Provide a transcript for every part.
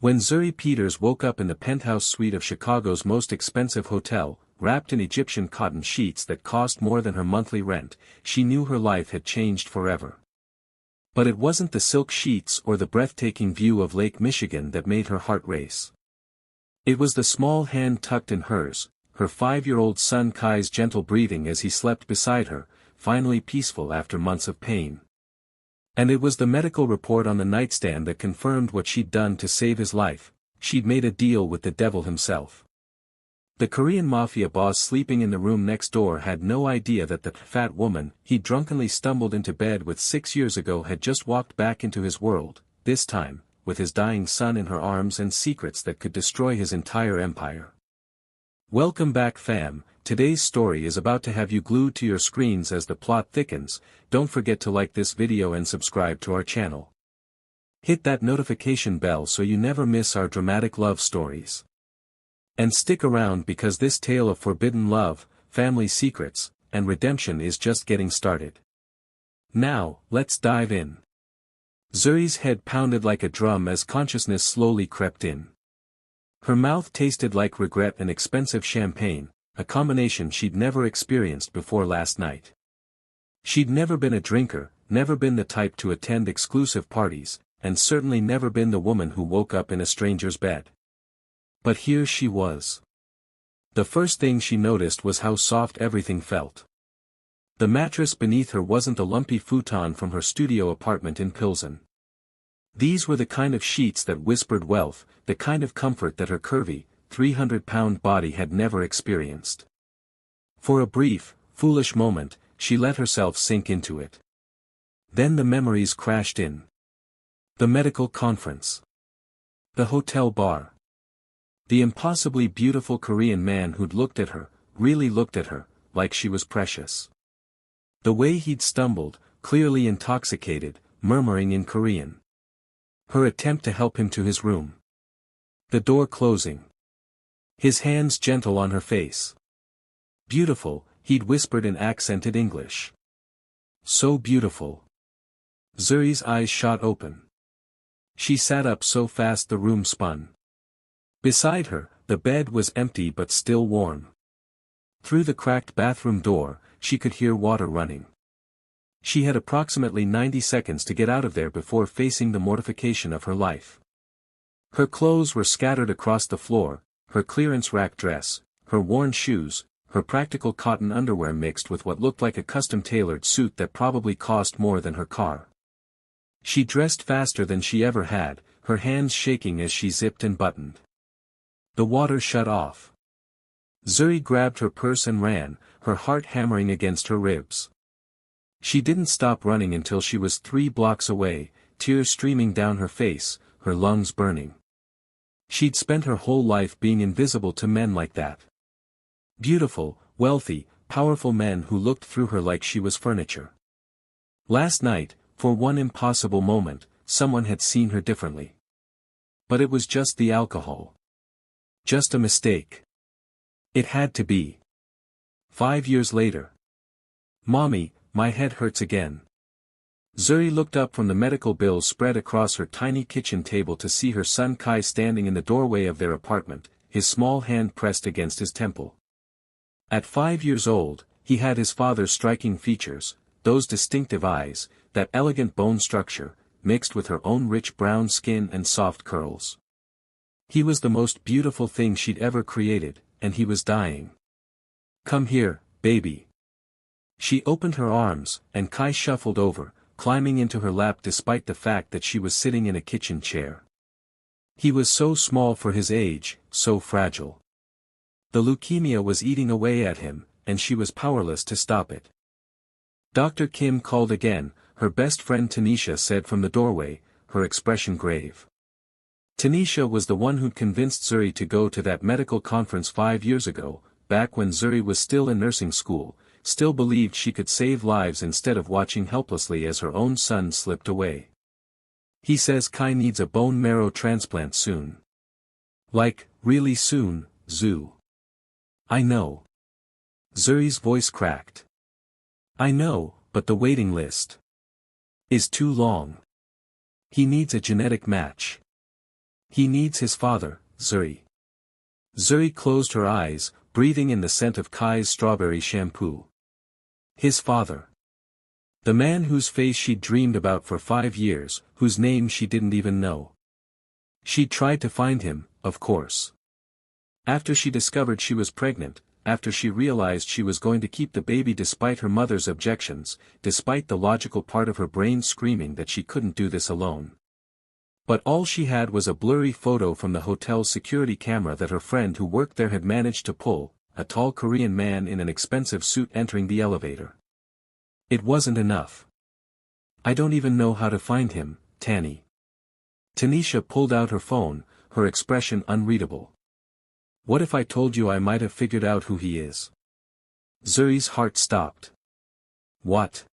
When Zuri Peters woke up in the penthouse suite of Chicago's most expensive hotel, wrapped in Egyptian cotton sheets that cost more than her monthly rent, she knew her life had changed forever. But it wasn't the silk sheets or the breathtaking view of Lake Michigan that made her heart race. It was the small hand tucked in hers, her 5-year-old son Kai's gentle breathing as he slept beside her, finally peaceful after months of pain. And it was the medical report on the nightstand that confirmed what she'd done to save his life. She'd made a deal with the devil himself. The Korean Mafia boss sleeping in the room next door had no idea that the fat woman he drunkenly stumbled into bed with 6 years ago had just walked back into his world, this time, with his dying son in her arms and secrets that could destroy his entire empire. Welcome back, fam. Today's story is about to have you glued to your screens as the plot thickens. Don't forget to like this video and subscribe to our channel. Hit that notification bell so you never miss our dramatic love stories. And stick around because this tale of forbidden love, family secrets, and redemption is just getting started. Now, let's dive in. Zuri's head pounded like a drum as consciousness slowly crept in. Her mouth tasted like regret and expensive champagne, a combination she'd never experienced before last night. She'd never been a drinker, never been the type to attend exclusive parties, and certainly never been the woman who woke up in a stranger's bed. But here she was. The first thing she noticed was how soft everything felt. The mattress beneath her wasn't the lumpy futon from her studio apartment in Pilsen. These were the kind of sheets that whispered wealth, the kind of comfort that her curvy, 300-pound body had never experienced. For a brief, foolish moment, she let herself sink into it. Then the memories crashed in. The medical conference. The hotel bar. The impossibly beautiful Korean man who'd looked at her, really looked at her, like she was precious. The way he'd stumbled, clearly intoxicated, murmuring in Korean. Her attempt to help him to his room. The door closing. His hands gentle on her face. Beautiful, he'd whispered in accented English. So beautiful. Zuri's eyes shot open. She sat up so fast the room spun. Beside her, the bed was empty but still warm. Through the cracked bathroom door, she could hear water running. She had approximately 90 seconds to get out of there before facing the mortification of her life. Her clothes were scattered across the floor, her clearance rack dress, her worn shoes, her practical cotton underwear mixed with what looked like a custom-tailored suit that probably cost more than her car. She dressed faster than she ever had, her hands shaking as she zipped and buttoned. The water shut off. Zuri grabbed her purse and ran, her heart hammering against her ribs. She didn't stop running until she was 3 blocks away, tears streaming down her face, her lungs burning. She'd spent her whole life being invisible to men like that. Beautiful, wealthy, powerful men who looked through her like she was furniture. Last night, for one impossible moment, someone had seen her differently. But it was just the alcohol. Just a mistake. It had to be. 5 years later. Mommy, my head hurts again. Zuri looked up from the medical bills spread across her tiny kitchen table to see her son Kai standing in the doorway of their apartment, his small hand pressed against his temple. At 5 years old, he had his father's striking features, those distinctive eyes, that elegant bone structure, mixed with her own rich brown skin and soft curls. He was the most beautiful thing she'd ever created, and he was dying. Come here, baby. She opened her arms, and Kai shuffled over, climbing into her lap despite the fact that she was sitting in a kitchen chair. He was so small for his age, so fragile. The leukemia was eating away at him, and she was powerless to stop it. Dr. Kim called again, her best friend Tanisha said from the doorway, her expression grave. Tanisha was the one who'd convinced Zuri to go to that medical conference 5 years ago, back when Zuri was still in nursing school, still believed she could save lives instead of watching helplessly as her own son slipped away. He says Kai needs a bone marrow transplant soon. Like, really soon, Zoo. I know. Zuri's voice cracked. I know, but the waiting list is too long. He needs a genetic match. He needs his father, Zuri. Zuri closed her eyes, breathing in the scent of Kai's strawberry shampoo. His father. The man whose face she'd dreamed about for 5 years, whose name she didn't even know. She'd tried to find him, of course. After she discovered she was pregnant, after she realized she was going to keep the baby despite her mother's objections, despite the logical part of her brain screaming that she couldn't do this alone. But all she had was a blurry photo from the hotel's security camera that her friend who worked there had managed to pull, a tall Korean man in an expensive suit entering the elevator. It wasn't enough. I don't even know how to find him, Tanny. Tanisha pulled out her phone, her expression unreadable. What if I told you I might have figured out who he is? Zuri's heart stopped. What?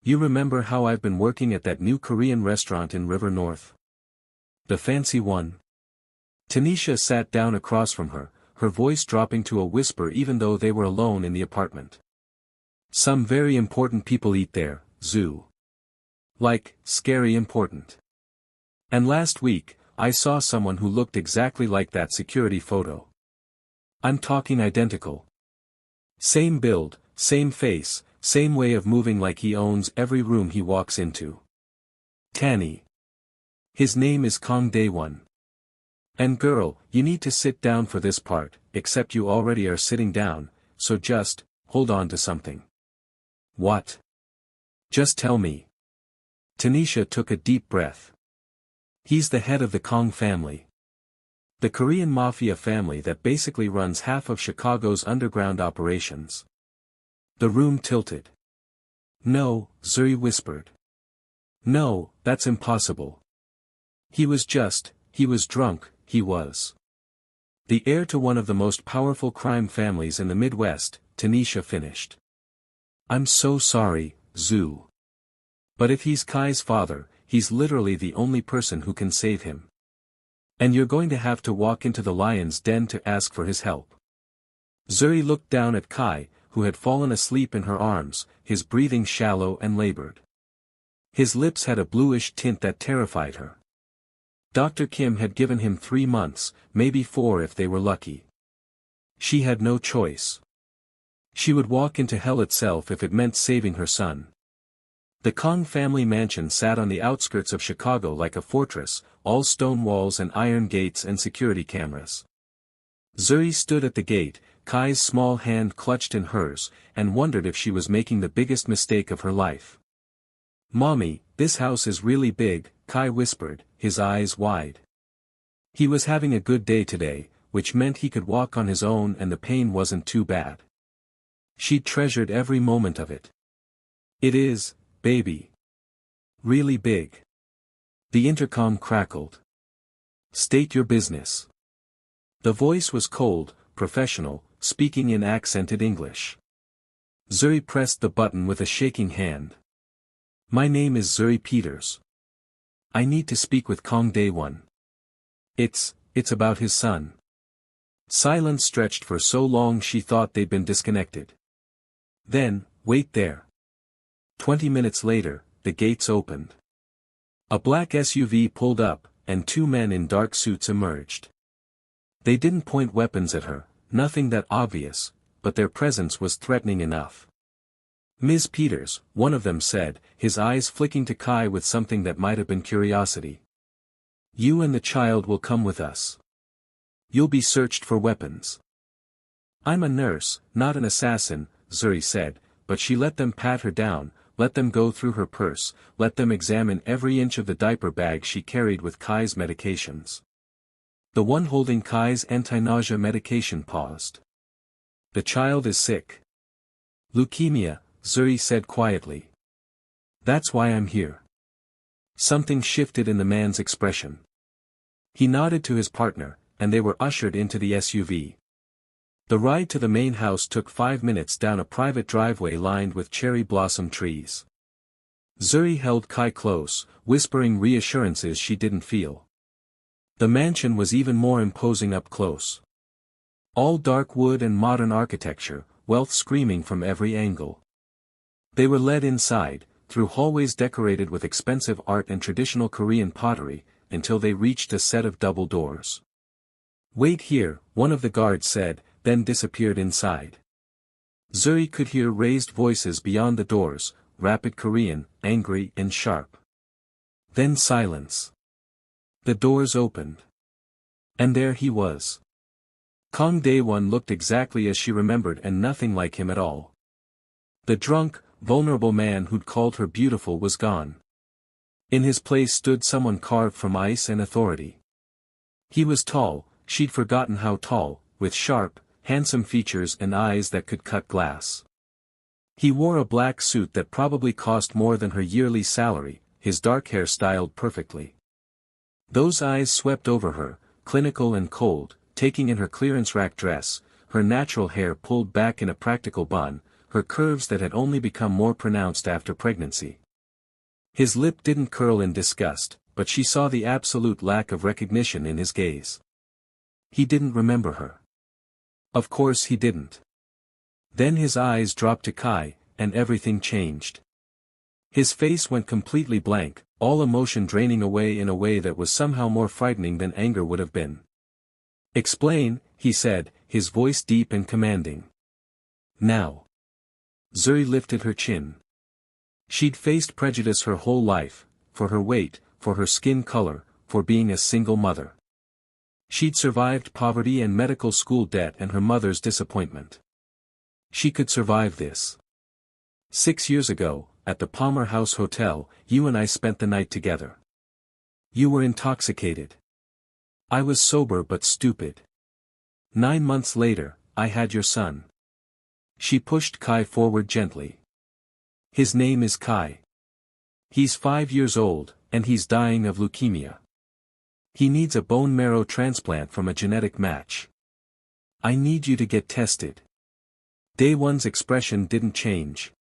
You remember how I've been working at that new Korean restaurant in River North? The fancy one? Tanisha sat down across from her, her voice dropping to a whisper even though they were alone in the apartment. Some very important people eat there, Zoo. Like, scary important. And last week, I saw someone who looked exactly like that security photo. I'm talking identical. Same build, same face, same way of moving, like he owns every room he walks into. Tanny. His name is Kong Dae-won. And girl, you need to sit down for this part, except you already are sitting down, so just, hold on to something. What? Just tell me. Tanisha took a deep breath. He's the head of the Kong family. The Korean Mafia family that basically runs half of Chicago's underground operations. The room tilted. No, Zuri whispered. No, that's impossible. He was drunk, he was. The heir to one of the most powerful crime families in the Midwest, Tanisha finished. I'm so sorry, Zoo. But if he's Kai's father, he's literally the only person who can save him. And you're going to have to walk into the lion's den to ask for his help. Zuri looked down at Kai, who had fallen asleep in her arms, his breathing shallow and labored. His lips had a bluish tint that terrified her. Dr. Kim had given him 3 months, maybe 4 if they were lucky. She had no choice. She would walk into hell itself if it meant saving her son. The Kong family mansion sat on the outskirts of Chicago like a fortress, all stone walls and iron gates and security cameras. Zuri stood at the gate, Kai's small hand clutched in hers, and wondered if she was making the biggest mistake of her life. Mommy, this house is really big, Kai whispered, his eyes wide. He was having a good day today, which meant he could walk on his own and the pain wasn't too bad. She treasured every moment of it. It is, baby. Really big. The intercom crackled. State your business. The voice was cold, professional, speaking in accented English. Zuri pressed the button with a shaking hand. My name is Zuri Peters. I need to speak with Kong Dae-won. It's about his son. Silence stretched for so long she thought they'd been disconnected. Then, wait there. 20 minutes later, the gates opened. A black SUV pulled up, and 2 men in dark suits emerged. They didn't point weapons at her, nothing that obvious, but their presence was threatening enough. Ms. Peters, one of them said, his eyes flicking to Kai with something that might have been curiosity. You and the child will come with us. You'll be searched for weapons. I'm a nurse, not an assassin, Zuri said, but she let them pat her down, let them go through her purse, let them examine every inch of the diaper bag she carried with Kai's medications. The one holding Kai's anti-nausea medication paused. The child is sick. Leukemia, Zuri said quietly. That's why I'm here. Something shifted in the man's expression. He nodded to his partner, and they were ushered into the SUV. The ride to the main house took 5 minutes down a private driveway lined with cherry blossom trees. Zuri held Kai close, whispering reassurances she didn't feel. The mansion was even more imposing up close. All dark wood and modern architecture, wealth screaming from every angle. They were led inside, through hallways decorated with expensive art and traditional Korean pottery, until they reached a set of double doors. "Wait here," one of the guards said, then disappeared inside. Zuri could hear raised voices beyond the doors, rapid Korean, angry and sharp. Then silence. The doors opened. And there he was. Kang Dae-won looked exactly as she remembered and nothing like him at all. The drunk, vulnerable man who'd called her beautiful was gone. In his place stood someone carved from ice and authority. He was tall, she'd forgotten how tall, with sharp, handsome features and eyes that could cut glass. He wore a black suit that probably cost more than her yearly salary, his dark hair styled perfectly. Those eyes swept over her, clinical and cold, taking in her clearance rack dress, her natural hair pulled back in a practical bun, her curves that had only become more pronounced after pregnancy. His lip didn't curl in disgust, but she saw the absolute lack of recognition in his gaze. He didn't remember her. Of course he didn't. Then his eyes dropped to Kai, and everything changed. His face went completely blank, all emotion draining away in a way that was somehow more frightening than anger would have been. "Explain," he said, his voice deep and commanding. "Now." Zuri lifted her chin. She'd faced prejudice her whole life, for her weight, for her skin color, for being a single mother. She'd survived poverty and medical school debt and her mother's disappointment. She could survive this. 6 years ago, at the Palmer House Hotel, you and I spent the night together. You were intoxicated. I was sober but stupid. 9 months later, I had your son. She pushed Kai forward gently. His name is Kai. He's 5 years old, and he's dying of leukemia. He needs a bone marrow transplant from a genetic match. I need you to get tested. Dae-won's expression didn't change.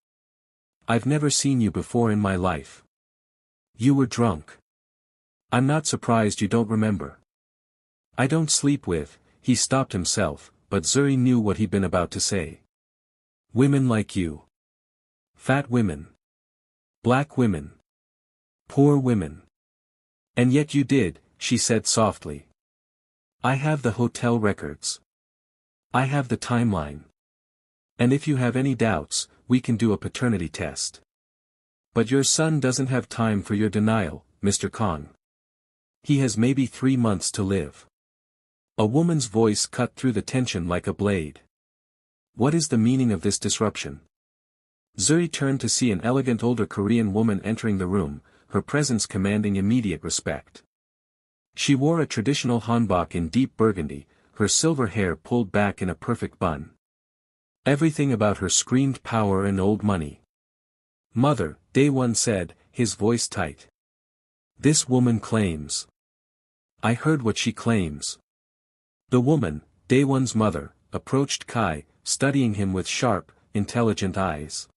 I've never seen you before in my life. You were drunk. I'm not surprised you don't remember. I don't sleep with, he stopped himself, but Zuri knew what he'd been about to say. Women like you. Fat women. Black women. Poor women. And yet you did, she said softly. I have the hotel records. I have the timeline. And if you have any doubts, we can do a paternity test. But your son doesn't have time for your denial, Mr. Kang. He has maybe 3 months to live. A woman's voice cut through the tension like a blade. What is the meaning of this disruption? Zuri turned to see an elegant older Korean woman entering the room, her presence commanding immediate respect. She wore a traditional hanbok in deep burgundy, her silver hair pulled back in a perfect bun. Everything about her screamed power and old money. Mother, Dae-won said, his voice tight. This woman claims. I heard what she claims. The woman, Dae-won's mother, approached Kai, studying him with sharp, intelligent eyes.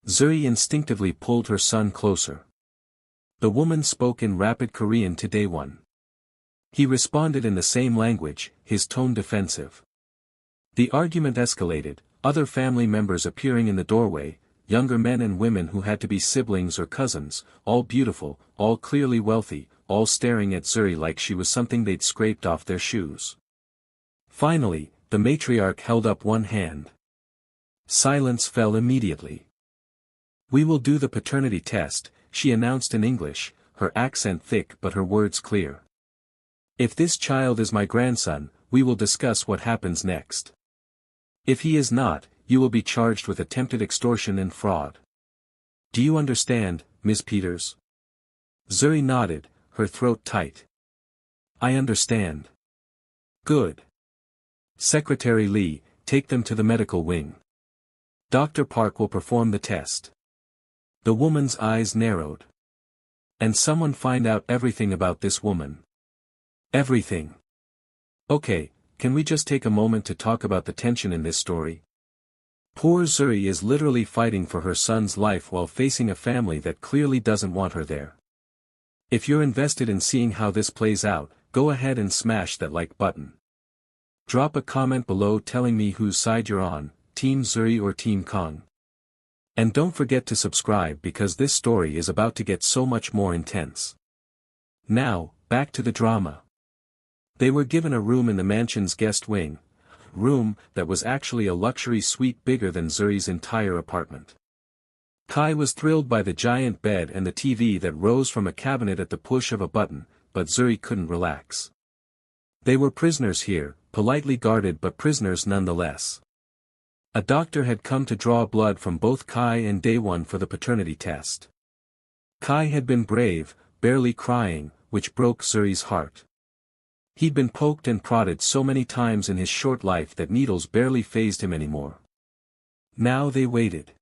Zuri instinctively pulled her son closer. The woman spoke in rapid Korean to Dae-won. He responded in the same language, his tone defensive. The argument escalated, other family members appearing in the doorway, younger men and women who had to be siblings or cousins, all beautiful, all clearly wealthy, all staring at Zuri like she was something they'd scraped off their shoes. Finally, the matriarch held up one hand. Silence fell immediately. We will do the paternity test, she announced in English, her accent thick but her words clear. If this child is my grandson, we will discuss what happens next. If he is not, you will be charged with attempted extortion and fraud. Do you understand, Ms. Peters? Zuri nodded, her throat tight. I understand. Good. Secretary Lee, take them to the medical wing. Dr. Park will perform the test. The woman's eyes narrowed. And someone find out everything about this woman. Everything. Okay, can we just take a moment to talk about the tension in this story? Poor Zuri is literally fighting for her son's life while facing a family that clearly doesn't want her there. If you're invested in seeing how this plays out, go ahead and smash that like button. Drop a comment below telling me whose side you're on, Team Zuri or Team Kang. And don't forget to subscribe because this story is about to get so much more intense. Now, back to the drama. They were given a room in the mansion's guest wing, room that was actually a luxury suite bigger than Zuri's entire apartment. Kai was thrilled by the giant bed and the TV that rose from a cabinet at the push of a button, but Zuri couldn't relax. They were prisoners here, politely guarded but prisoners nonetheless. A doctor had come to draw blood from both Kai and Daewon for the paternity test. Kai had been brave, barely crying, which broke Zuri's heart. He'd been poked and prodded so many times in his short life that needles barely fazed him anymore. Now they waited.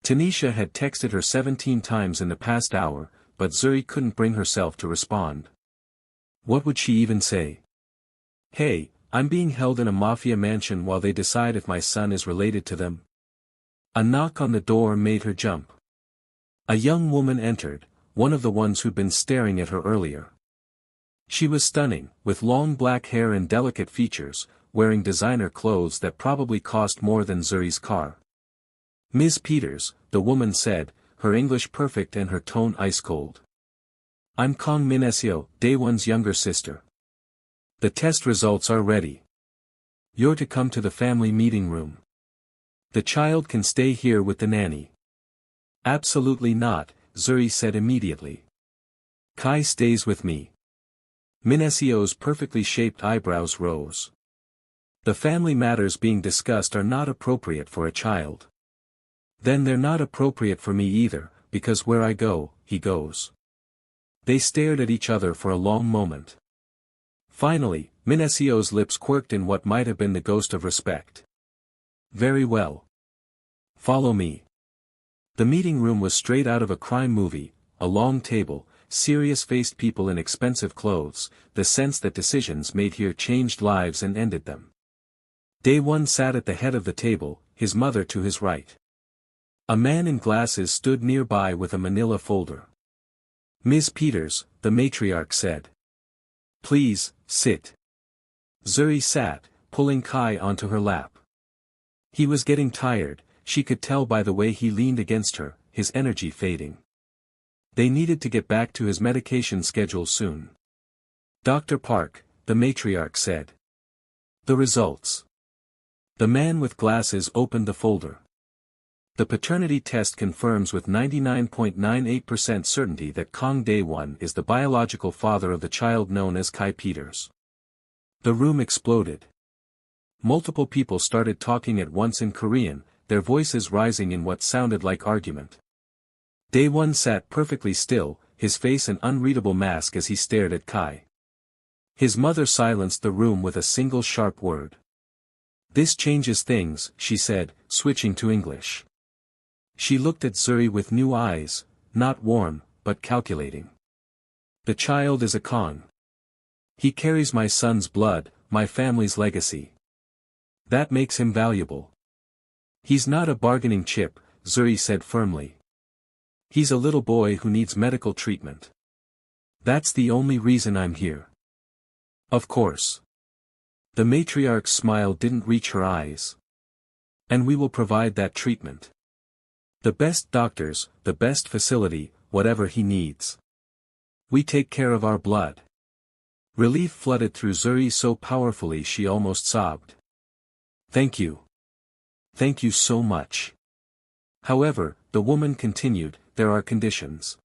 Tanisha had texted her 17 times in the past hour, but Zuri couldn't bring herself to respond. What would she even say? Hey, I'm being held in a Mafia mansion while they decide if my son is related to them. A knock on the door made her jump. A young woman entered, one of the ones who'd been staring at her earlier. She was stunning, with long black hair and delicate features, wearing designer clothes that probably cost more than Zuri's car. Ms. Peters, the woman said, her English perfect and her tone ice-cold. I'm Kong Minesio, Daewon's younger sister. The test results are ready. You're to come to the family meeting room. The child can stay here with the nanny. Absolutely not, Zuri said immediately. Kai stays with me. Minesio's perfectly shaped eyebrows rose. The family matters being discussed are not appropriate for a child. Then they're not appropriate for me either, because where I go, he goes. They stared at each other for a long moment. Finally, Minesio's lips quirked in what might have been the ghost of respect. Very well. Follow me. The meeting room was straight out of a crime movie, a long table, serious-faced people in expensive clothes, the sense that decisions made here changed lives and ended them. Daewon sat at the head of the table, his mother to his right. A man in glasses stood nearby with a manila folder. Ms. Peters, the matriarch said. Please, sit. Zuri sat, pulling Kai onto her lap. He was getting tired, she could tell by the way he leaned against her, his energy fading. They needed to get back to his medication schedule soon. Dr. Park, the matriarch said. The results. The man with glasses opened the folder. The paternity test confirms with 99.98% certainty that Kong Daewon is the biological father of the child known as Kai Peters. The room exploded. Multiple people started talking at once in Korean, their voices rising in what sounded like argument. Daewon sat perfectly still, his face an unreadable mask as he stared at Kai. His mother silenced the room with a single sharp word. This changes things, she said, switching to English. She looked at Zuri with new eyes, not warm, but calculating. The child is a Kong. He carries my son's blood, my family's legacy. That makes him valuable. He's not a bargaining chip, Zuri said firmly. He's a little boy who needs medical treatment. That's the only reason I'm here. Of course. The matriarch's smile didn't reach her eyes. And we will provide that treatment. The best doctors, the best facility, whatever he needs. We take care of our blood. Relief flooded through Zuri so powerfully she almost sobbed. Thank you. Thank you so much. However, the woman continued, there are conditions.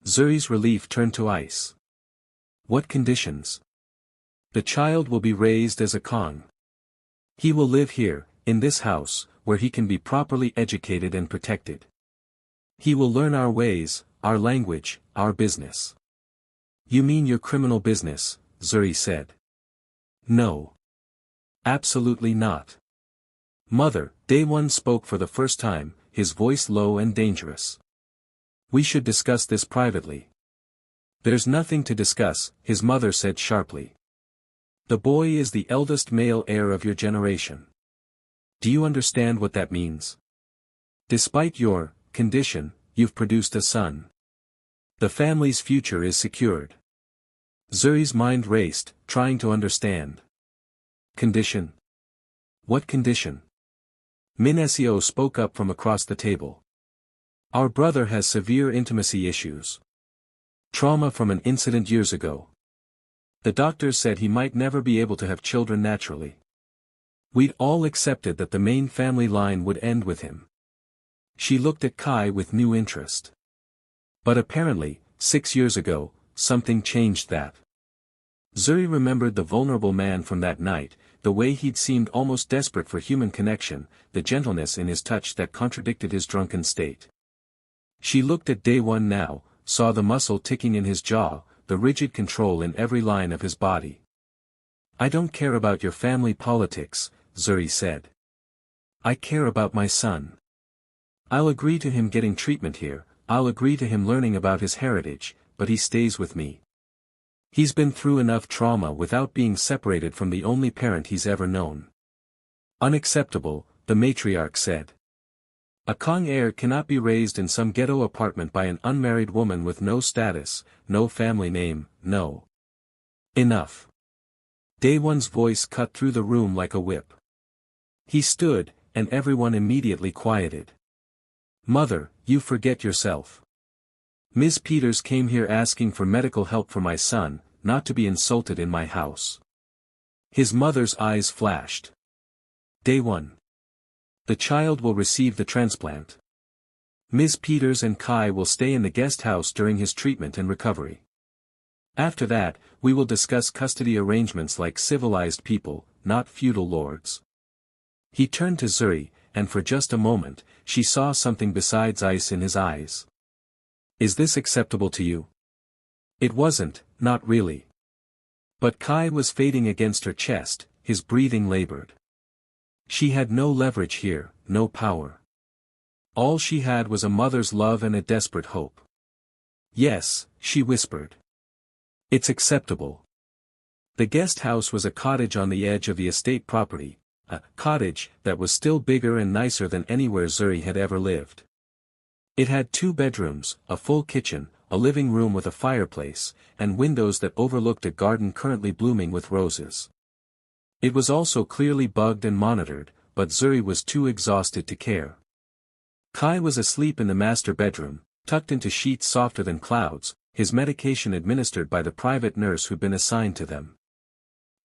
Zuri's relief turned to ice. What conditions? The child will be raised as a Kong. He will live here, in this house, where he can be properly educated and protected. He will learn our ways, our language, our business. You mean your criminal business, Zuri said. No. Absolutely not. Mother, Daewon spoke for the first time, his voice low and dangerous. We should discuss this privately. There's nothing to discuss, his mother said sharply. The boy is the eldest male heir of your generation. Do you understand what that means? Despite your condition, you've produced a son. The family's future is secured. Zuri's mind raced, trying to understand. Condition? What condition? Minesio spoke up from across the table. Our brother has severe intimacy issues. Trauma from an incident years ago. The doctors said he might never be able to have children naturally. We'd all accepted that the main family line would end with him. She looked at Kai with new interest. But apparently, 6 years ago, something changed that. Zuri remembered the vulnerable man from that night, the way he'd seemed almost desperate for human connection, the gentleness in his touch that contradicted his drunken state. She looked at Day One now, saw the muscle ticking in his jaw, the rigid control in every line of his body. "I don't care about your family politics," Zuri said. "I care about my son. I'll agree to him getting treatment here, I'll agree to him learning about his heritage, but he stays with me. He's been through enough trauma without being separated from the only parent he's ever known." "Unacceptable," the matriarch said. "A Kong heir cannot be raised in some ghetto apartment by an unmarried woman with no status, no family name, no." "Enough." Day One's voice cut through the room like a whip. He stood, and everyone immediately quieted. "Mother, you forget yourself. Ms. Peters came here asking for medical help for my son, not to be insulted in my house." His mother's eyes flashed. "Day One. The child will receive the transplant. Ms. Peters and Kai will stay in the guest house during his treatment and recovery. After that, we will discuss custody arrangements like civilized people, not feudal lords." He turned to Zuri, and for just a moment, she saw something besides ice in his eyes. "Is this acceptable to you?" It wasn't, not really. But Kai was fading against her chest, his breathing labored. She had no leverage here, no power. All she had was a mother's love and a desperate hope. "Yes," she whispered. "It's acceptable." The guest house was a cottage on the edge of the estate property, a cottage that was still bigger and nicer than anywhere Zuri had ever lived. It had 2 bedrooms, a full kitchen, a living room with a fireplace, and windows that overlooked a garden currently blooming with roses. It was also clearly bugged and monitored, but Zuri was too exhausted to care. Kai was asleep in the master bedroom, tucked into sheets softer than clouds, his medication administered by the private nurse who'd been assigned to them.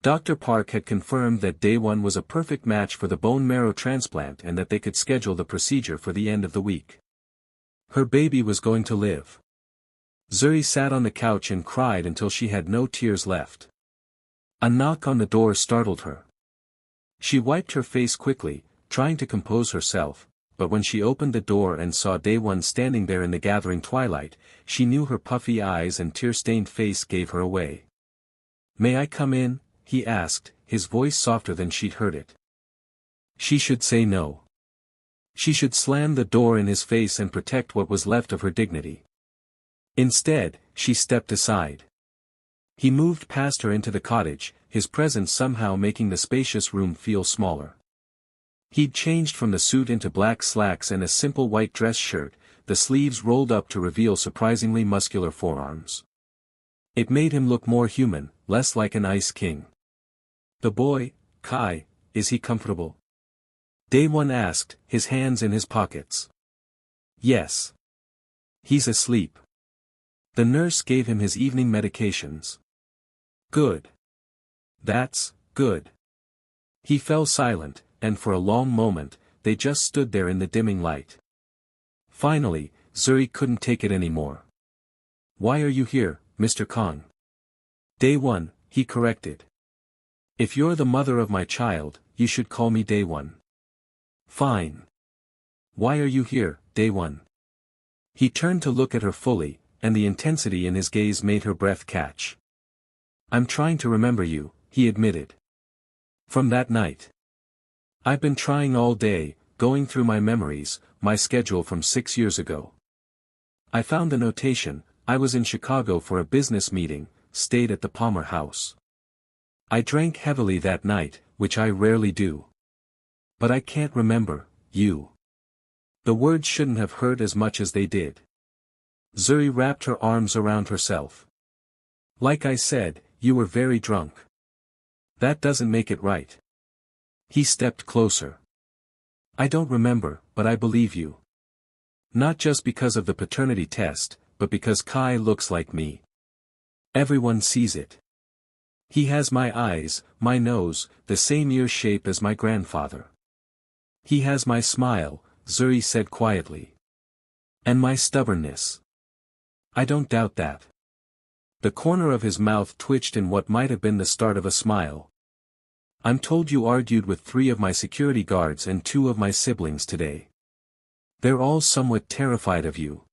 Dr. Park had confirmed that Day One was a perfect match for the bone marrow transplant and that they could schedule the procedure for the end of the week. Her baby was going to live. Zuri sat on the couch and cried until she had no tears left. A knock on the door startled her. She wiped her face quickly, trying to compose herself, but when she opened the door and saw Day One standing there in the gathering twilight, she knew her puffy eyes and tear-stained face gave her away. "May I come in?" he asked, his voice softer than she'd heard it. She should say no. She should slam the door in his face and protect what was left of her dignity. Instead, she stepped aside. He moved past her into the cottage, his presence somehow making the spacious room feel smaller. He'd changed from the suit into black slacks and a simple white dress shirt, the sleeves rolled up to reveal surprisingly muscular forearms. It made him look more human, less like an ice king. "The boy, Kai, is he comfortable?" Day One asked, his hands in his pockets. "Yes. He's asleep. The nurse gave him his evening medications." "Good. That's good." He fell silent, and for a long moment, they just stood there in the dimming light. Finally, Zuri couldn't take it anymore. "Why are you here, Mr. Kong?" "Day One," he corrected. "If you're the mother of my child, you should call me Day One." "Fine. Why are you here, Day One?" He turned to look at her fully, and the intensity in his gaze made her breath catch. "I'm trying to remember you," he admitted. "From that night. I've been trying all day, going through my memories, my schedule from 6 years ago. I found the notation. I was in Chicago for a business meeting, stayed at the Palmer House. I drank heavily that night, which I rarely do. But I can't remember, you." The words shouldn't have hurt as much as they did. Zuri wrapped her arms around herself. "Like I said, you were very drunk. That doesn't make it right." He stepped closer. "I don't remember, but I believe you. Not just because of the paternity test, but because Kai looks like me. Everyone sees it. He has my eyes, my nose, the same ear shape as my grandfather. He has my smile, Zuri said quietly. And my stubbornness. I don't doubt that. The corner of his mouth twitched in what might have been the start of a smile. I'm told you argued with 3 of my security guards and 2 of my siblings today. They're all somewhat terrified of you.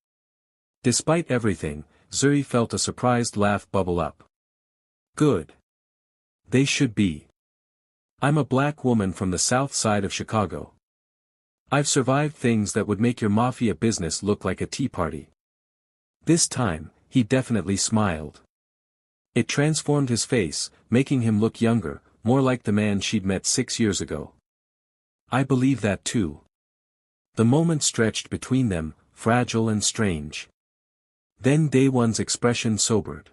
Despite everything, Zuri felt a surprised laugh bubble up. Good. They should be. I'm a black woman from the south side of Chicago. I've survived things that would make your Mafia business look like a tea party. This time, he definitely smiled. It transformed his face, making him look younger, more like the man she'd met 6 years ago. I believe that too. The moment stretched between them, fragile and strange. Then Day One's expression sobered.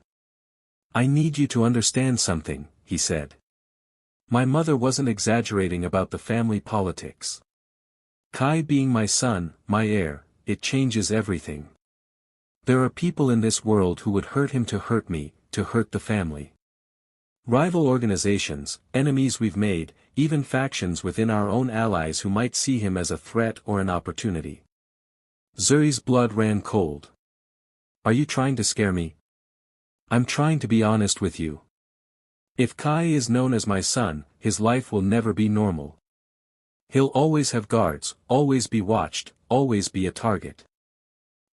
I need you to understand something, he said. My mother wasn't exaggerating about the family politics. Kai being my son, my heir, it changes everything. There are people in this world who would hurt him to hurt me, to hurt the family. Rival organizations, enemies we've made, even factions within our own allies who might see him as a threat or an opportunity. Zuri's blood ran cold. Are you trying to scare me? I'm trying to be honest with you. If Kai is known as my son, his life will never be normal. He'll always have guards, always be watched, always be a target.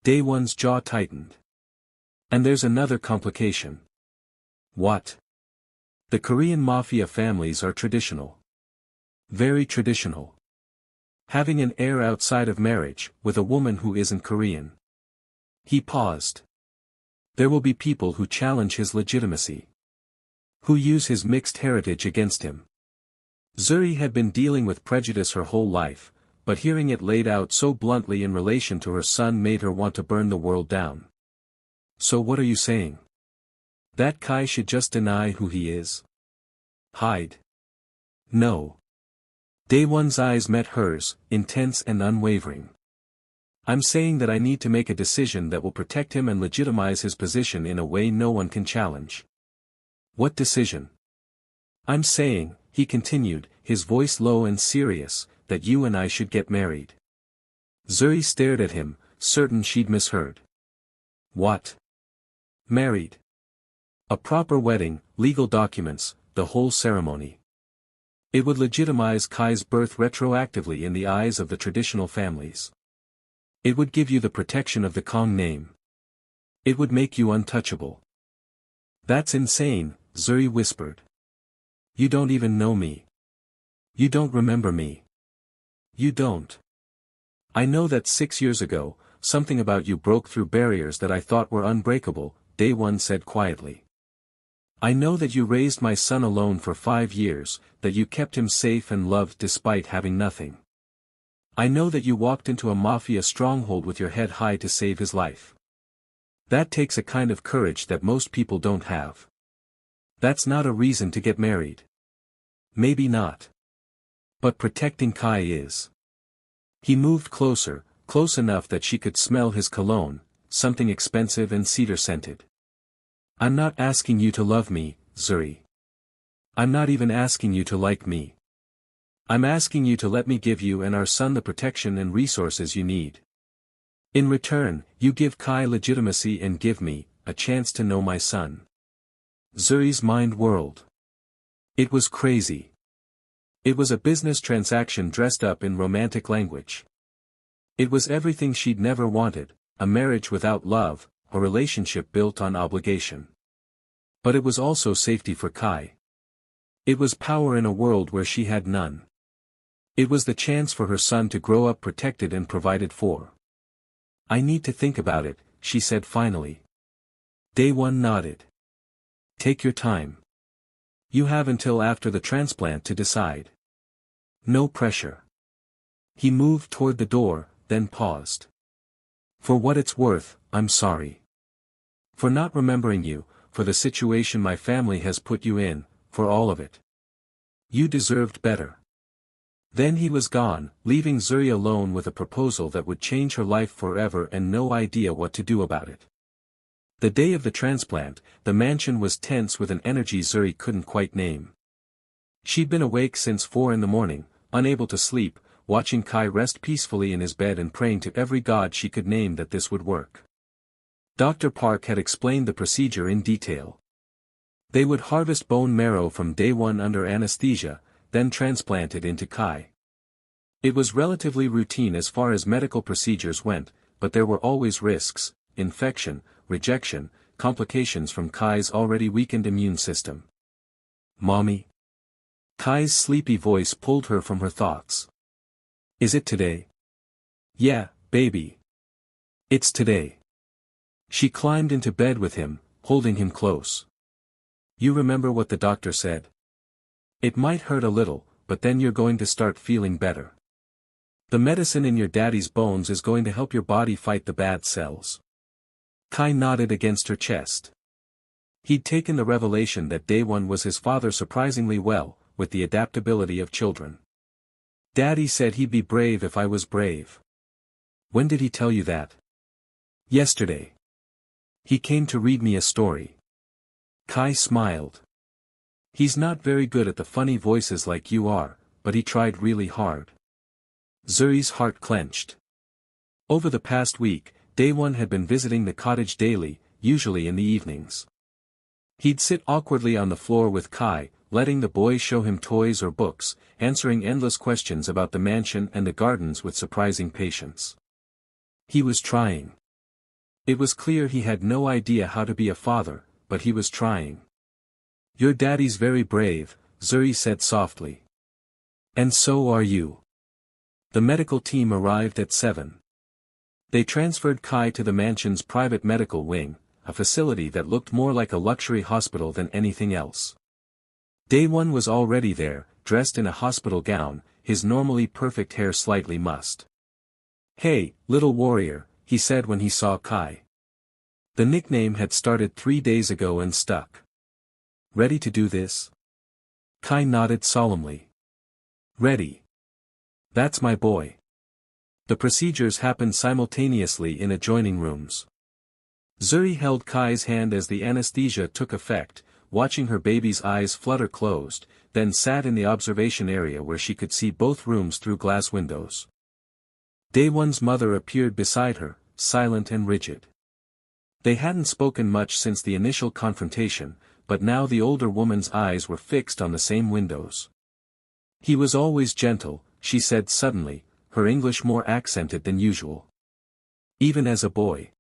Day One's jaw tightened. And there's another complication. What? The Korean Mafia families are traditional. Very traditional. Having an heir outside of marriage, with a woman who isn't Korean. He paused. There will be people who challenge his legitimacy. Who use his mixed heritage against him. Zuri had been dealing with prejudice her whole life, but hearing it laid out so bluntly in relation to her son made her want to burn the world down. So what are you saying? That Kai should just deny who he is? Hide? No. Day One's eyes met hers, intense and unwavering. I'm saying that I need to make a decision that will protect him and legitimize his position in a way no one can challenge. What decision? I'm saying, he continued, his voice low and serious, that you and I should get married. Zuri stared at him, certain she'd misheard. What? Married. A proper wedding, legal documents, the whole ceremony. It would legitimize Kai's birth retroactively in the eyes of the traditional families. It would give you the protection of the Kong name. It would make you untouchable. That's insane, Zuri whispered. You don't even know me. You don't remember me. You don't. I know that 6 years ago, something about you broke through barriers that I thought were unbreakable, Day One said quietly. I know that you raised my son alone for 5 years, that you kept him safe and loved despite having nothing. I know that you walked into a Mafia stronghold with your head high to save his life. That takes a kind of courage that most people don't have. That's not a reason to get married. Maybe not. But protecting Kai is. He moved closer, close enough that she could smell his cologne, something expensive and cedar-scented. I'm not asking you to love me, Zuri. I'm not even asking you to like me. I'm asking you to let me give you and our son the protection and resources you need. In return, you give Kai legitimacy and give me a chance to know my son. Zuri's mind whirled. It was crazy. It was a business transaction dressed up in romantic language. It was everything she'd never wanted, a marriage without love, a relationship built on obligation. But it was also safety for Kai. It was power in a world where she had none. It was the chance for her son to grow up protected and provided for. I need to think about it, she said finally. Day One nodded. Take your time. You have until after the transplant to decide. No pressure. He moved toward the door, then paused. For what it's worth, I'm sorry. For not remembering you, for the situation my family has put you in, for all of it. You deserved better. Then he was gone, leaving Zuri alone with a proposal that would change her life forever and no idea what to do about it. The day of the transplant, the mansion was tense with an energy Zuri couldn't quite name. She'd been awake since 4 in the morning, unable to sleep, watching Kai rest peacefully in his bed and praying to every god she could name that this would work. Dr. Park had explained the procedure in detail. They would harvest bone marrow from day 1 under anesthesia, then transplant it into Kai. It was relatively routine as far as medical procedures went, but there were always risks: infection, rejection, complications from Kai's already weakened immune system. "Mommy?" Kai's sleepy voice pulled her from her thoughts. "Is it today?" "Yeah, baby. It's today." She climbed into bed with him, holding him close. "You remember what the doctor said? It might hurt a little, but then you're going to start feeling better. The medicine in your daddy's bones is going to help your body fight the bad cells." Kai nodded against her chest. He'd taken the revelation that Day One was his father surprisingly well, with the adaptability of children. "Daddy said he'd be brave if I was brave." "When did he tell you that?" "Yesterday. He came to read me a story." Kai smiled. "He's not very good at the funny voices like you are, but he tried really hard." Zuri's heart clenched. Over the past week, Day One had been visiting the cottage daily, usually in the evenings. He'd sit awkwardly on the floor with Kai, letting the boys show him toys or books, answering endless questions about the mansion and the gardens with surprising patience. He was trying. It was clear he had no idea how to be a father, but he was trying. "Your daddy's very brave," Zuri said softly. "And so are you." The medical team arrived at 7. They transferred Kai to the mansion's private medical wing, a facility that looked more like a luxury hospital than anything else. Day One was already there, dressed in a hospital gown, his normally perfect hair slightly mussed. "Hey, little warrior," he said when he saw Kai. The nickname had started 3 days ago and stuck. "Ready to do this?" Kai nodded solemnly. "Ready. That's my boy." The procedures happened simultaneously in adjoining rooms. Zuri held Kai's hand as the anesthesia took effect, watching her baby's eyes flutter closed, then sat in the observation area where she could see both rooms through glass windows. Day One's mother appeared beside her, silent and rigid. They hadn't spoken much since the initial confrontation, but now the older woman's eyes were fixed on the same windows. "He was always gentle," she said suddenly, her English more accented than usual. "Even as a boy.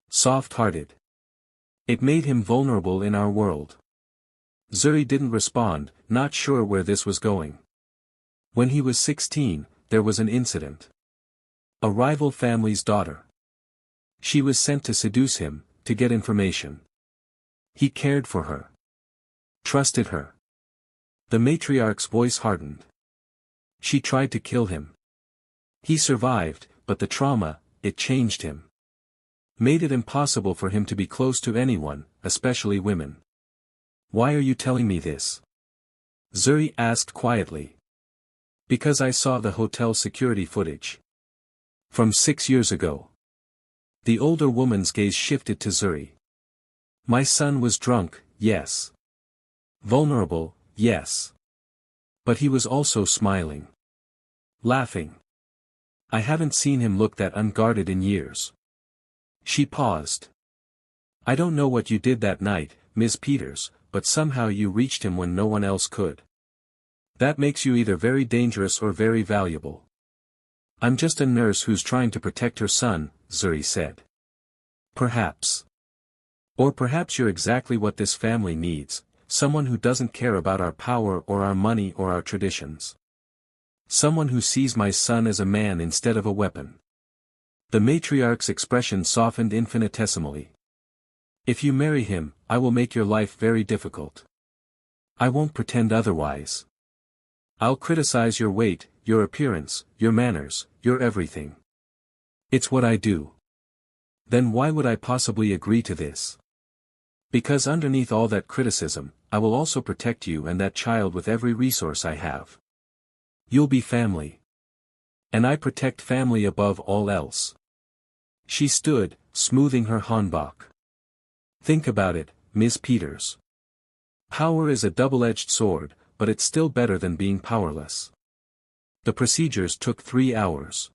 Soft-hearted. It made him vulnerable in our world." Zuri didn't respond, not sure where this was going. When he was 16, there was an incident. A rival family's daughter. She was sent to seduce him, to get information. He cared for her. Trusted her. The matriarch's voice hardened. She tried to kill him. He survived, but the trauma, it changed him. Made it impossible for him to be close to anyone, especially women. "Why are you telling me this?" Zuri asked quietly. "Because I saw the hotel security footage. From 6 years ago." The older woman's gaze shifted to Zuri. "My son was drunk, yes. Vulnerable, yes. But he was also smiling. Laughing. I haven't seen him look that unguarded in years." She paused. "I don't know what you did that night, Ms. Peters, but somehow you reached him when no one else could. That makes you either very dangerous or very valuable." "I'm just a nurse who's trying to protect her son," Zuri said. "Perhaps. Or perhaps you're exactly what this family needs, someone who doesn't care about our power or our money or our traditions. Someone who sees my son as a man instead of a weapon." The matriarch's expression softened infinitesimally. "If you marry him, I will make your life very difficult. I won't pretend otherwise. I'll criticize your weight, your appearance, your manners, your everything. It's what I do." "Then why would I possibly agree to this?" "Because underneath all that criticism, I will also protect you and that child with every resource I have. You'll be family. And I protect family above all else." She stood, smoothing her hanbok. Think about it, Ms. Peters. Power is a double-edged sword, but it's still better than being powerless. The procedures took 3 hours.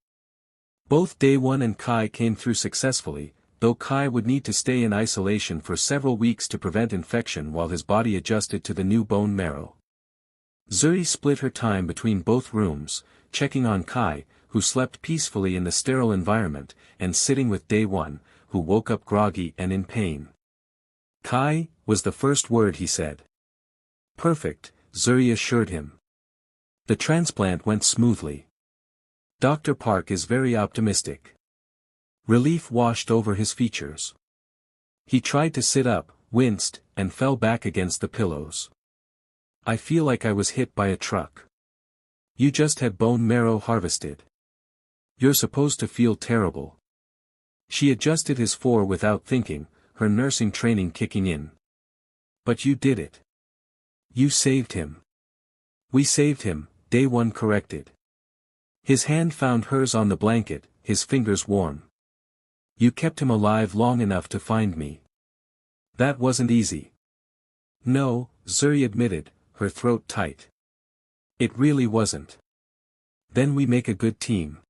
Both Daewon and Kai came through successfully, though Kai would need to stay in isolation for several weeks to prevent infection while his body adjusted to the new bone marrow. Zuri split her time between both rooms, checking on Kai, who slept peacefully in the sterile environment, and sitting with Daewon, who woke up groggy and in pain. "Kai," was the first word he said. "Perfect," Zuri assured him. "The transplant went smoothly. Dr. Park is very optimistic." Relief washed over his features. He tried to sit up, winced, and fell back against the pillows. "I feel like I was hit by a truck." "You just had bone marrow harvested. You're supposed to feel terrible." She adjusted his fore without thinking, her nursing training kicking in. "But you did it. You saved him." "We saved him," Daewon corrected. His hand found hers on the blanket, his fingers warm. "You kept him alive long enough to find me." "That wasn't easy." "No," Zuri admitted, her throat tight. "It really wasn't. Then we make a good team."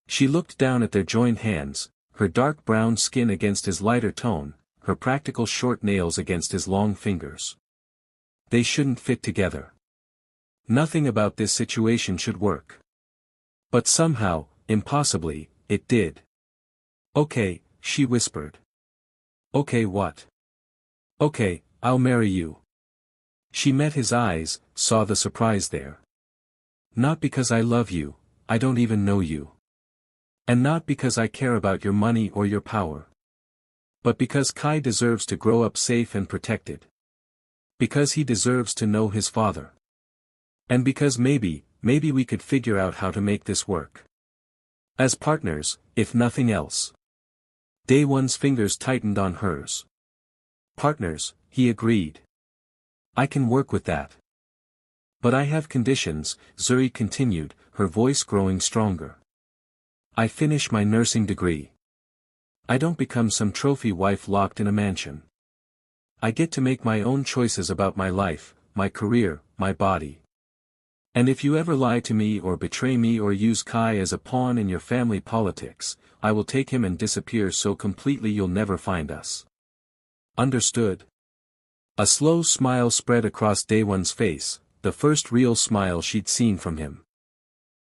She looked down at their joined hands, her dark brown skin against his lighter tone, her practical short nails against his long fingers. They shouldn't fit together. Nothing about this situation should work. But somehow, impossibly, it did. "Okay," she whispered. "Okay, what?" "Okay, I'll marry you." She met his eyes, saw the surprise there. "Not because I love you, I don't even know you. And not because I care about your money or your power. But because Kai deserves to grow up safe and protected. Because he deserves to know his father. And because maybe we could figure out how to make this work. As partners, if nothing else." Daewon's fingers tightened on hers. "Partners," he agreed. "I can work with that. But I have conditions," Zuri continued, her voice growing stronger. "I finish my nursing degree. I don't become some trophy wife locked in a mansion. I get to make my own choices about my life, my career, my body. And if you ever lie to me or betray me or use Kai as a pawn in your family politics, I will take him and disappear so completely you'll never find us. Understood?" A slow smile spread across Daewon's face, the first real smile she'd seen from him.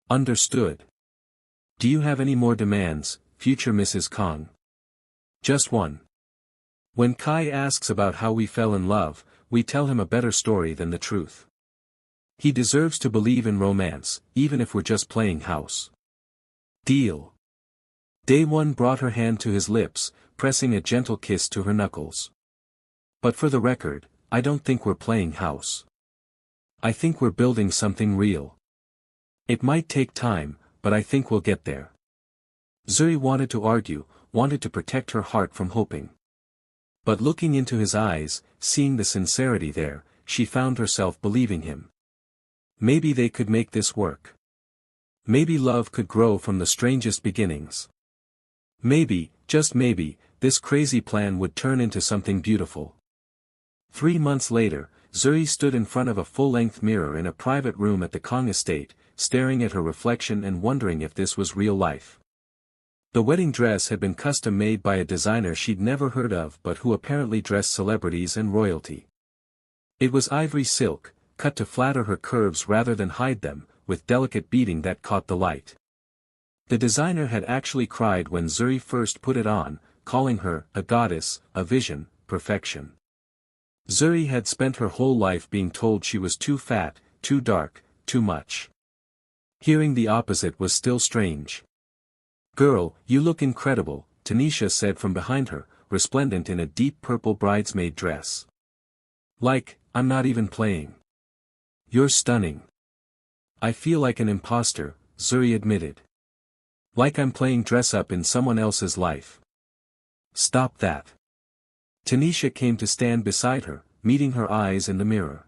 "Understood. Do you have any more demands, future Mrs. Kong?" "Just one. When Kai asks about how we fell in love, we tell him a better story than the truth. He deserves to believe in romance, even if we're just playing house." "Deal." Daewon brought her hand to his lips, pressing a gentle kiss to her knuckles. "But for the record, I don't think we're playing house. I think we're building something real. It might take time, but I think we'll get there." Zuri wanted to argue, wanted to protect her heart from hoping. But looking into his eyes, seeing the sincerity there, she found herself believing him. Maybe they could make this work. Maybe love could grow from the strangest beginnings. Maybe, just maybe, this crazy plan would turn into something beautiful. 3 months later, Zuri stood in front of a full-length mirror in a private room at the Kong estate, staring at her reflection and wondering if this was real life. The wedding dress had been custom-made by a designer she'd never heard of but who apparently dressed celebrities and royalty. It was ivory silk, cut to flatter her curves rather than hide them, with delicate beading that caught the light. The designer had actually cried when Zuri first put it on, calling her a goddess, a vision, perfection. Zuri had spent her whole life being told she was too fat, too dark, too much. Hearing the opposite was still strange. "Girl, you look incredible," Tanisha said from behind her, resplendent in a deep purple bridesmaid dress. "Like, I'm not even playing. You're stunning." "I feel like an imposter," Zuri admitted. "Like I'm playing dress-up in someone else's life." "Stop that." Tanisha came to stand beside her, meeting her eyes in the mirror.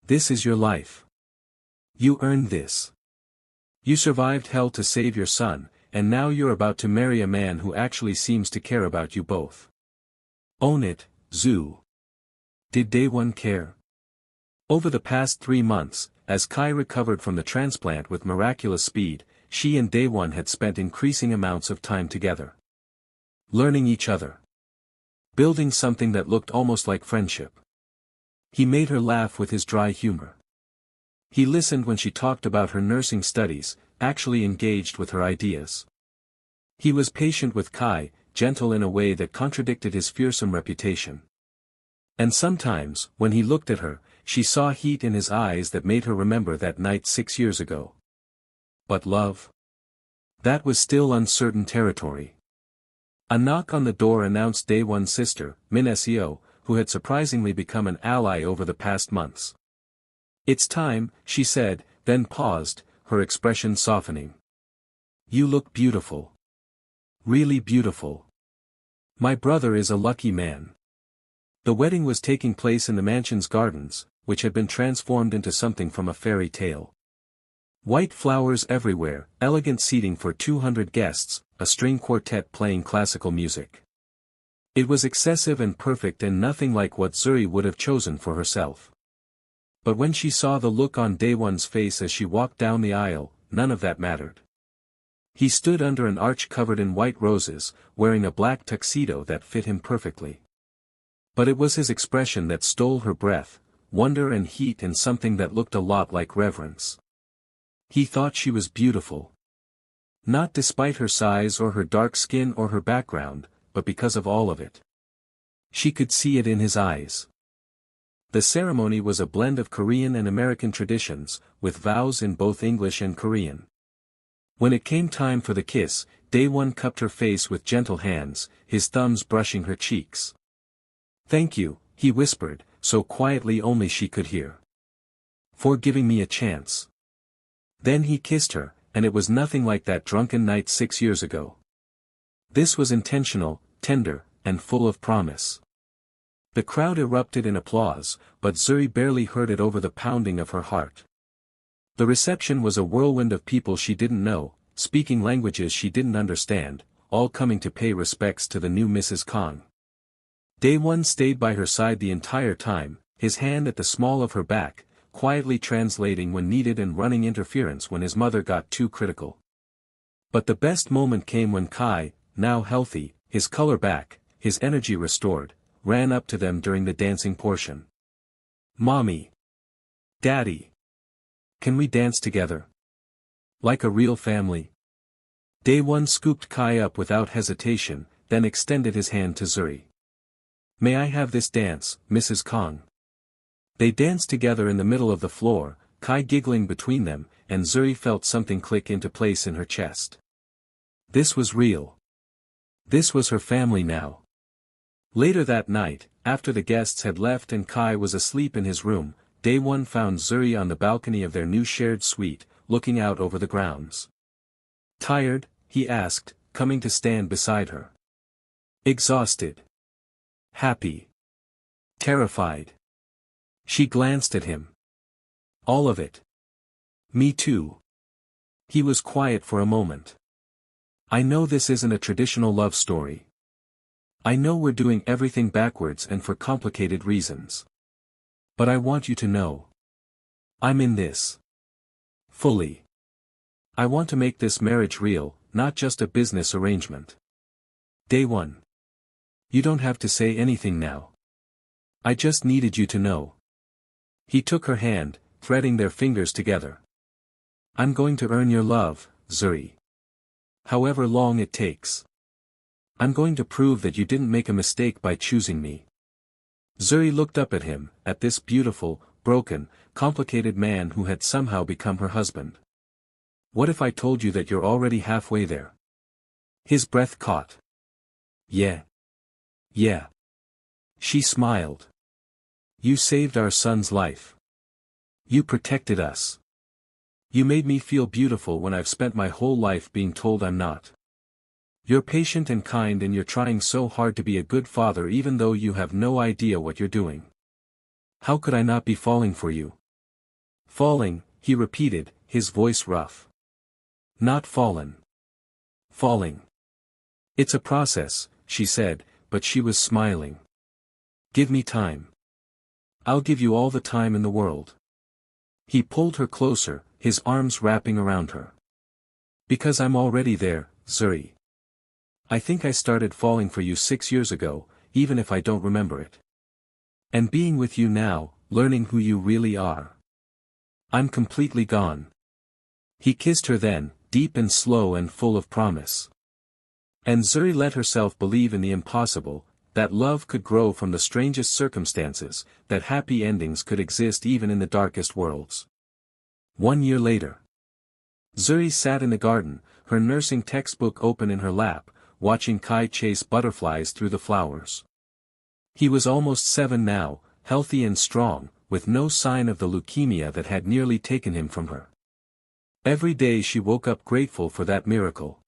"This is your life. You earned this. You survived hell to save your son, and now you're about to marry a man who actually seems to care about you both. Own it, Zhu. Did Day One care? Over the past 3 months, as Kai recovered from the transplant with miraculous speed, she and Day One had spent increasing amounts of time together. Learning each other. Building something that looked almost like friendship. He made her laugh with his dry humor. He listened when she talked about her nursing studies, actually engaged with her ideas. He was patient with Kai, gentle in a way that contradicted his fearsome reputation. And sometimes, when he looked at her, she saw heat in his eyes that made her remember that night 6 years ago. But love? That was still uncertain territory. A knock on the door announced Day One's sister, Min Seo, who had surprisingly become an ally over the past months. "It's time," she said, then paused, her expression softening. "You look beautiful. Really beautiful. My brother is a lucky man." The wedding was taking place in the mansion's gardens, which had been transformed into something from a fairy tale. White flowers everywhere, elegant seating for 200 guests, a string quartet playing classical music. It was excessive and perfect and nothing like what Zuri would have chosen for herself. But when she saw the look on Day One's face as she walked down the aisle, none of that mattered. He stood under an arch covered in white roses, wearing a black tuxedo that fit him perfectly. But it was his expression that stole her breath, wonder and heat and something that looked a lot like reverence. He thought she was beautiful. Not despite her size or her dark skin or her background, but because of all of it. She could see it in his eyes. The ceremony was a blend of Korean and American traditions, with vows in both English and Korean. When it came time for the kiss, Day One cupped her face with gentle hands, his thumbs brushing her cheeks. "Thank you," he whispered, so quietly only she could hear. "For giving me a chance." Then he kissed her, and it was nothing like that drunken night 6 years ago. This was intentional, tender, and full of promise. The crowd erupted in applause, but Zuri barely heard it over the pounding of her heart. The reception was a whirlwind of people she didn't know, speaking languages she didn't understand, all coming to pay respects to the new Mrs. Kong. Day One stayed by her side the entire time, his hand at the small of her back, quietly translating when needed and running interference when his mother got too critical. But the best moment came when Kai, now healthy, his color back, his energy restored, ran up to them during the dancing portion. "Mommy! Daddy! Can we dance together? Like a real family?" Day One scooped Kai up without hesitation, then extended his hand to Zuri. "May I have this dance, Mrs. Kong?" They danced together in the middle of the floor, Kai giggling between them, and Zuri felt something click into place in her chest. This was real. This was her family now. Later that night, after the guests had left and Kai was asleep in his room, Day One found Zuri on the balcony of their new shared suite, looking out over the grounds. "Tired?" he asked, coming to stand beside her. "Exhausted. Happy. Terrified." She glanced at him. "All of it." "Me too." He was quiet for a moment. "I know this isn't a traditional love story. I know we're doing everything backwards and for complicated reasons. But I want you to know. I'm in this. Fully. I want to make this marriage real, not just a business arrangement." "Day One. You don't have to say anything now. I just needed you to know." He took her hand, threading their fingers together. "I'm going to earn your love, Zuri. However long it takes. I'm going to prove that you didn't make a mistake by choosing me." Zuri looked up at him, at this beautiful, broken, complicated man who had somehow become her husband. "What if I told you that you're already halfway there?" His breath caught. "Yeah. Yeah." She smiled. "You saved our son's life. You protected us. You made me feel beautiful when I've spent my whole life being told I'm not. You're patient and kind and you're trying so hard to be a good father even though you have no idea what you're doing. How could I not be falling for you?" "Falling," he repeated, his voice rough. "Not fallen. Falling. It's a process," she said, but she was smiling. Give me time. I'll give you all the time in the world. He pulled her closer, his arms wrapping around her. Because I'm already there, Zuri. I think I started falling for you 6 years ago, even if I don't remember it. And being with you now, learning who you really are. I'm completely gone. He kissed her then, deep and slow and full of promise. And Zuri let herself believe in the impossible, that love could grow from the strangest circumstances, that happy endings could exist even in the darkest worlds. 1 year later. Zuri sat in the garden, her nursing textbook open in her lap, watching Kai chase butterflies through the flowers. He was almost 7 now, healthy and strong, with no sign of the leukemia that had nearly taken him from her. Every day she woke up grateful for that miracle.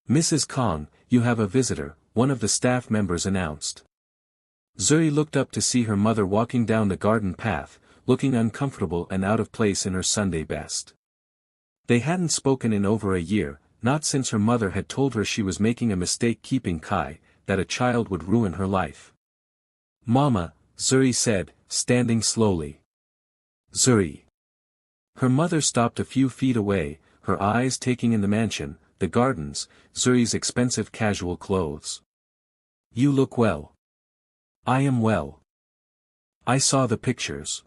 Mrs. Kong, you have a visitor, one of the staff members announced. Zuri looked up to see her mother walking down the garden path, looking uncomfortable and out of place in her Sunday best. They hadn't spoken in over a year, not since her mother had told her she was making a mistake keeping Kai, that a child would ruin her life. Mama, Zuri said, standing slowly. Zuri. Her mother stopped a few feet away, her eyes taking in the mansion, the gardens, Zuri's expensive casual clothes. You look well. I am well. I saw the pictures.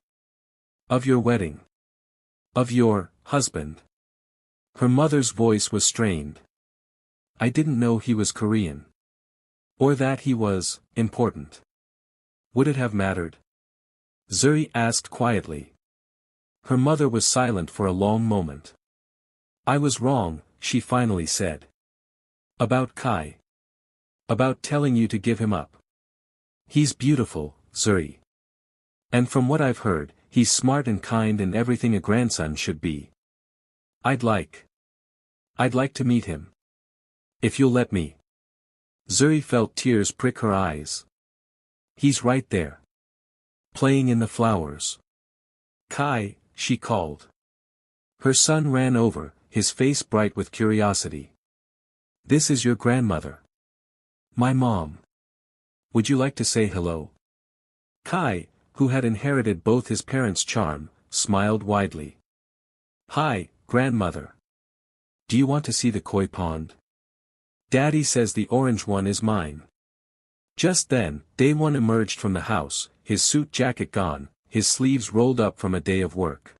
Of your wedding. Of your husband. Her mother's voice was strained. I didn't know he was Korean. Or that he was important. Would it have mattered? Zuri asked quietly. Her mother was silent for a long moment. I was wrong, she finally said. About Kai. About telling you to give him up. He's beautiful, Zuri. And from what I've heard, he's smart and kind and everything a grandson should be. I'd like to meet him. If you'll let me. Zuri felt tears prick her eyes. He's right there. Playing in the flowers. Kai, she called. Her son ran over, his face bright with curiosity. This is your grandmother. My mom. Would you like to say hello? Kai, who had inherited both his parents' charm, smiled widely. Hi, grandmother. Do you want to see the koi pond? Daddy says the orange one is mine. Just then, Daewon emerged from the house, his suit jacket gone, his sleeves rolled up from a day of work.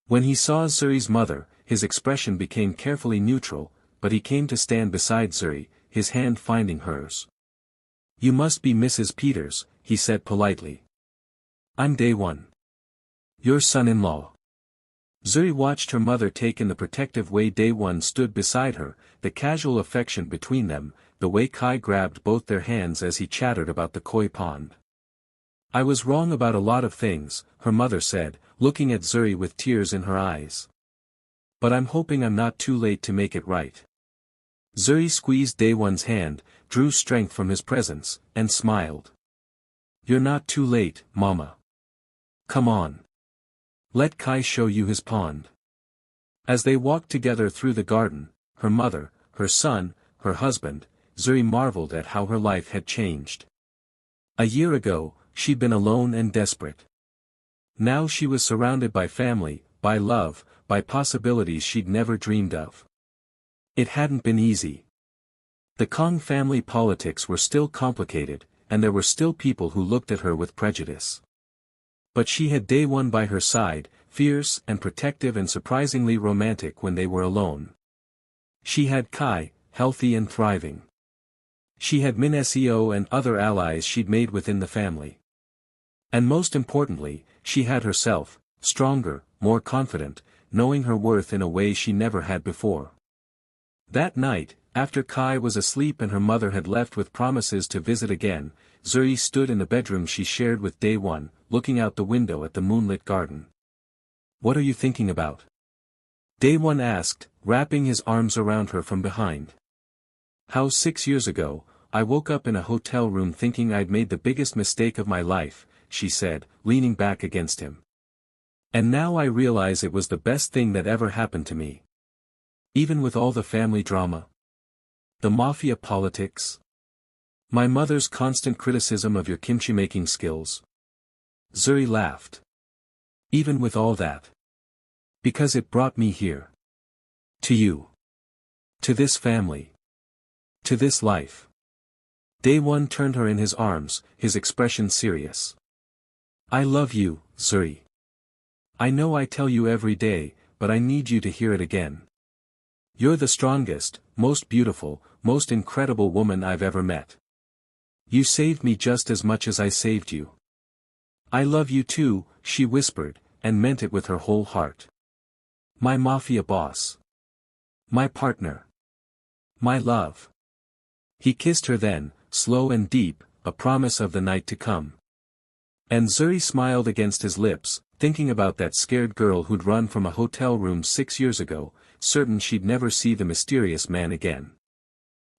When he saw Zuri's mother, his expression became carefully neutral, but he came to stand beside Zuri, his hand finding hers. You must be Mrs. Peters, he said politely. I'm Daewon. Your son-in-law. Zuri watched her mother take in the protective way Daewon stood beside her, the casual affection between them, the way Kai grabbed both their hands as he chattered about the koi pond. I was wrong about a lot of things, her mother said, looking at Zuri with tears in her eyes. But I'm hoping I'm not too late to make it right. Zuri squeezed Daewon's hand, drew strength from his presence, and smiled. You're not too late, Mama. Come on. Let Kai show you his pond. As they walked together through the garden, her mother, her son, her husband, Zuri marveled at how her life had changed. A year ago, she'd been alone and desperate. Now she was surrounded by family, by love, by possibilities she'd never dreamed of. It hadn't been easy. The Kong family politics were still complicated, and there were still people who looked at her with prejudice. But she had Daewon by her side, fierce and protective and surprisingly romantic when they were alone. She had Kai, healthy and thriving. She had Min Seo and other allies she'd made within the family. And most importantly, she had herself, stronger, more confident, knowing her worth in a way she never had before. That night, after Kai was asleep and her mother had left with promises to visit again, Zuri stood in the bedroom she shared with Daewon, looking out the window at the moonlit garden. What are you thinking about? Daewon asked, wrapping his arms around her from behind. How 6 years ago, I woke up in a hotel room thinking I'd made the biggest mistake of my life, she said, leaning back against him. And now I realize it was the best thing that ever happened to me. Even with all the family drama. The Mafia politics. My mother's constant criticism of your kimchi making skills. Zuri laughed. Even with all that. Because it brought me here. To you. To this family. To this life. Day-one turned her in his arms, his expression serious. I love you, Zuri. I know I tell you every day, but I need you to hear it again. You're the strongest, most beautiful, most incredible woman I've ever met. You saved me just as much as I saved you. I love you too, she whispered, and meant it with her whole heart. My Mafia boss. My partner. My love. He kissed her then, slow and deep, a promise of the night to come. And Zuri smiled against his lips, thinking about that scared girl who'd run from a hotel room 6 years ago, certain she'd never see the mysterious man again.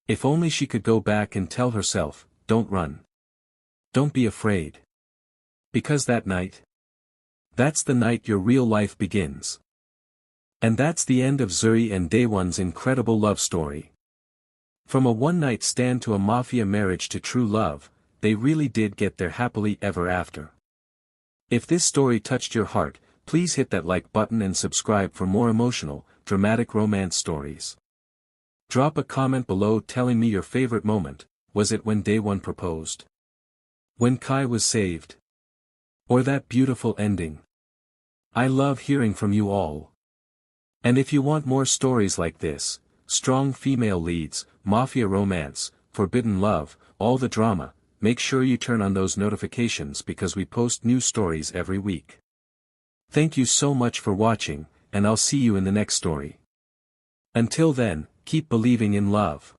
If only she could go back and tell herself, don't run. Don't be afraid. Because that night? That's the night your real life begins. And that's the end of Zuri and Daewon's incredible love story. From a one-night stand to a mafia marriage to true love, they really did get there happily ever after. If this story touched your heart, please hit that like button and subscribe for more emotional, dramatic romance stories. Drop a comment below telling me your favorite moment. Was it when Daewon proposed? When Kai was saved? Or that beautiful ending? I love hearing from you all. And if you want more stories like this, strong female leads, mafia romance, forbidden love, all the drama, make sure you turn on those notifications because we post new stories every week. Thank you so much for watching, and I'll see you in the next story. Until then, keep believing in love.